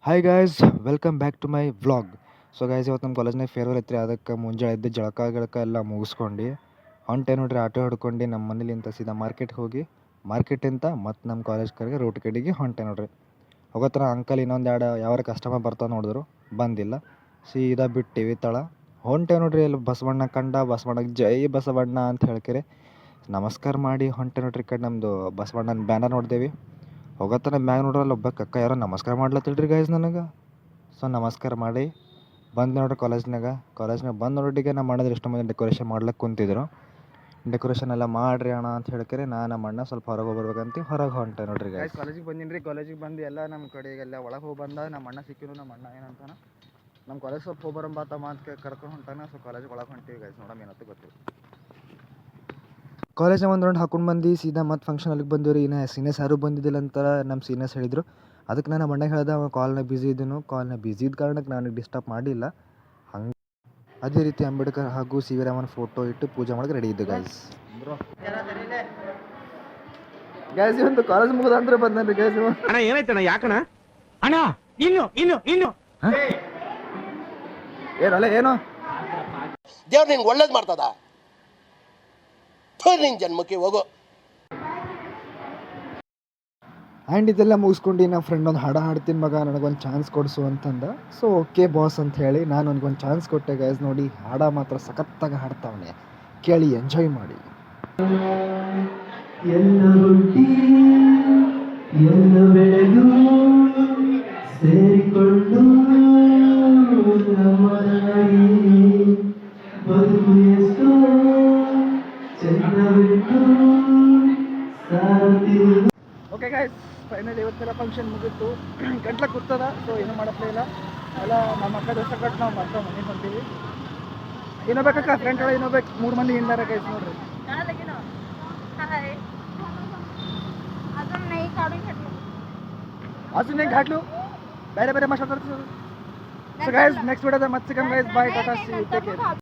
Hi guys, welcome back to my vlog. So guys, ಇವತ್ತು ನಮ್ಮ ಕಾಲೇಜ್ನಾಗ ಫೇರ್ವೆಲ್ ಐತ್ರಿ. ಅದಕ್ಕೆ ಮುಂಜಾನೆ ಎದ್ದು ಜಳಕ ಎಲ್ಲ ಮುಗಿಸ್ಕೊಂಡು ಹೊಂಟೆ ನೋಡ್ರಿ. ಆಟೋ ಹಿಡ್ಕೊಂಡು ನಮ್ಮ ಮನೇಲಿಂದ ಸೀದಾ ಮಾರ್ಕೆಟ್ಗೆ ಹೋಗಿ ಮಾರ್ಕೆಟಿಂದ ಮತ್ತು ನಮ್ಮ ಕಾಲೇಜ್ ಕಡೆಗೆ ರೋಡ್ ಕಡೆಗೆ ಹೊಂಟೆ ನೋಡ್ರಿ. ಹೋಗೋತ್ರ ಅಂಕಲ್ ಇನ್ನೊಂದು ಎರಡು ಯಾವಾರ ಕಸ್ಟಮರ್ ಬರ್ತಾವೆ ನೋಡಿದ್ರು, ಬಂದಿಲ್ಲ. ಸೀದಾ ಬಿಟ್ಟಿವಿ ತಳ ಹೊಂಟೆ ನೋಡ್ರಿ. ಅಲ್ಲಿ ಬಸವಣ್ಣ ಕಂಡ, ಬಸವಣ್ಣಗೆ ಜೈ ಬಸವಣ್ಣ ಅಂತ ಹೇಳ್ಕೆರೆ ನಮಸ್ಕಾರ ಮಾಡಿ ಹೊಂಟೆ ನೋಡ್ರಿ. ಈ ಕಡೆ ನಮ್ಮದು ಬಸವಣ್ಣನ ಬ್ಯಾನರ್ ನೋಡ್ದೇವಿ. ಹೋಗತ್ತಾನ ಮ್ಯಾಗ ನೋಡ್ರಲ್ಲ ಒಬ್ಬ ಕಕ್ಕ ಯಾರೋ ನಮಸ್ಕಾರ ಮಾಡ್ಲತ್ತಿಲ್ರಿ ಗೈಸ್ ನನಗೆ. ಸೊ ನಮಸ್ಕಾರ ಮಾಡಿ ಬಂದು ನೋಡ್ರಿ ಕಾಲೇಜ್ನಾಗ ಬಂದು ನೋಡಿಗೆ ನಮ್ಮ ಅಣ್ಣದ್ರೆ ಎಷ್ಟು ಮಂದಿ ಡೆಕೋರೇಷನ್ ಮಾಡ್ಲಿಕ್ಕೆ ಕುಂತಿದ್ರು. ಡೆಕೋರೇಷನ್ ಎಲ್ಲ ಮಾಡ್ರಿ ಅಣ್ಣ ಅಂತ ಹೇಳ್ಕರೆ ನಮ್ಮ ಅಣ್ಣ ಸ್ವಲ್ಪ ಹೊರಗೆ ಹೋಗ್ಬರ್ಬೇಕಂತ ಹೊರಗೆ ಹೊಂಟೆ ನೋಡ್ರಿ ಗೈಸ್. ಕಾಲೇಜಿಗೆ ಬಂದಿನಿ ರೀ. ಕಾಲೇಜಿಗೆ ಬಂದು ಎಲ್ಲ ನಮ್ಮ ಕಡೆಗೆಲ್ಲ ಒಳಗೆ ಹೋಗಿ ಬಂದ. ನಮ್ಮ ಅಣ್ಣ ಸಿಕ್ಕಿದ್ರು. ನಮ್ಮ ಅಣ್ಣ ಏನಂತಾನ, ನಮ್ಮ ಕಾಲೇಜ್ ಸ್ವಲ್ಪ ಹೋಗ್ಬರಂಬಾತಮ್ಮ ಅಂತ ಕರ್ಕೊಂಡು ಹೊಂಟಾನ. ಸೊ ಕಾಲೇಜಿಗೆ ಒಳಗೆ ಹೊಂಟೀವಿ ಗೈಸ್. ನೋಡಮ್ ಏನಂತ ಗೊತ್ತಿಲ್ಲ. ಕಾಲೇಜ್ನಾಗ ಒಂದು ರೌಂಡ್ ಹಾಕೊಂಡು ಬಂದು ಸೀದಾ ಮತ್ತು ಫಂಕ್ಷನ್ ಅಲ್ಲಿಗೆ ಬಂದಿವ್ರಿ. ಇನ್ನು ಸೀನಿಯರ್ಸ್ ಯಾರು ಬಂದಿದ್ದಿಲ್ಲ ಅಂತ ನಮ್ಮ ಸೀನಿಯರ್ಸ್ ಹೇಳಿದರು. ಅದಕ್ಕೆ ನಾನು ನಮ್ಮ ಅಣ್ಣಗೆ ಹೇಳ್ದೆ, ಅವ ಕಾಲ್ನಾಗ ಬ್ಯುಸಿ ಇದ್ದೀನು. ಕಾಲ್ನಾಗ ಬ್ಯುಸಿ ಇದ್ದ ಕಾರಣಕ್ಕೆ ನನಗೆ ಡಿಸ್ಟರ್ಬ್ ಮಾಡಿಲ್ಲ. ಹಂಗೆ ಅದೇ ರೀತಿ ಅಂಬೇಡ್ಕರ್ ಹಾಗೂ ಸಿ ವಿ ರಾಮನ್ ಫೋಟೋ ಇಟ್ಟು ಪೂಜೆ ಮಾಡೋಕೆ ರೆಡಿ ಇದ್ದು ಗೈಸ್. ಗೈಸ್ ಇವತ್ತು ಕಾಲೇಜ್ ಮುಗಿದಂದ್ರೆ ಬಂದ್ರಿ ಗೈಸ್. ಅಣ್ಣ ಏನಾಯ್ತಣ್ಣ? ಯಾಕಣ್ಣ ಅಣ್ಣ? ಇನ್ನು ಏನಲ್ಲ ಏನು ದೇವ್ರು ನಿನ್ಗೆ ಒಳ್ಳೇದು ಮಾಡ್ತದ. ನಿನ್ನ ಜನ್ಮಕ್ಕೆ ಹೋಗೋ. ಆ್ಯಂಡ್ ಇದೆಲ್ಲ ಮುಗಿಸ್ಕೊಂಡು ನಮ್ಮ ಫ್ರೆಂಡ್ ಒಂದು ಹಾಡು ಹಾಡ್ತೀನಿ ಮಗ, ನನಗೊಂದು ಚಾನ್ಸ್ ಕೊಡಿಸು ಅಂತಂದ. ಸೊ ಓಕೆ ಬಾಸ್ ಅಂತ ಹೇಳಿ ನಾನು ನನಗೊಂದು ಚಾನ್ಸ್ ಕೊಟ್ಟೆ ಗೈಸ್. ನೋಡಿ ಹಾಡ ಮಾತ್ರ ಸಖತ್ತಾಗಿ ಹಾಡ್ತಾವನೆ, ಕೇಳಿ ಎಂಜಾಯ್ ಮಾಡಿ. ಎಲ್ಲ ಹುಟ್ಟಿ ಎಲ್ಲ ಬೆಳೆದು ಸೇರಿಕೊಂಡು ನಮ್ಮನಾಗಿ ಬದುಕು ಎಷ್ಟೋ ಚೆನ್ನವಿಟ್ಟು ಸಾರುತ್ತಿರುವುದು. ಓಕೆ ಗೈಸ್, ಫೈನಲ್ ಇವತ್ತೆಲ್ಲ ಫಂಕ್ಷನ್ ಮುಗಿತು. ಗಂಟ್ಲ ಕೂರ್ತದ. ಸೊ ಏನು ಮಾಡಪ್ಲೇ ಇಲ್ಲ. ಎಲ್ಲ ನಮ್ಮ ಅಕ್ಕ ದೋಸ್ತ ಕಟ್ಟು ನಾವು ಮತ್ತೆ ಮನೆಗೆ ಹೊಂತೀವಿ. ಇನ್ನೊಬೇಕಕ್ಕ ಫ್ರೆಂಡ್ ಒಳಗೆ ಇನ್ನೊಬೇಕು 3 ಮಂದಿ ಹಿಂದಾರ ಗೈಸ್ ನೋಡ್ರಿ. अजून एक घाटलो ಬೇರೆ ಬೇರೆ ಮಾತಾಡ್ತಾರೆ. ಸೊ ಗೈಸ್ ನೆಕ್ಸ್ಟ್ ವಿಡಿಯೋದ ಮತ್ತೆ ಸಿಗಮ್ guys. Bye, tata, see you, take care.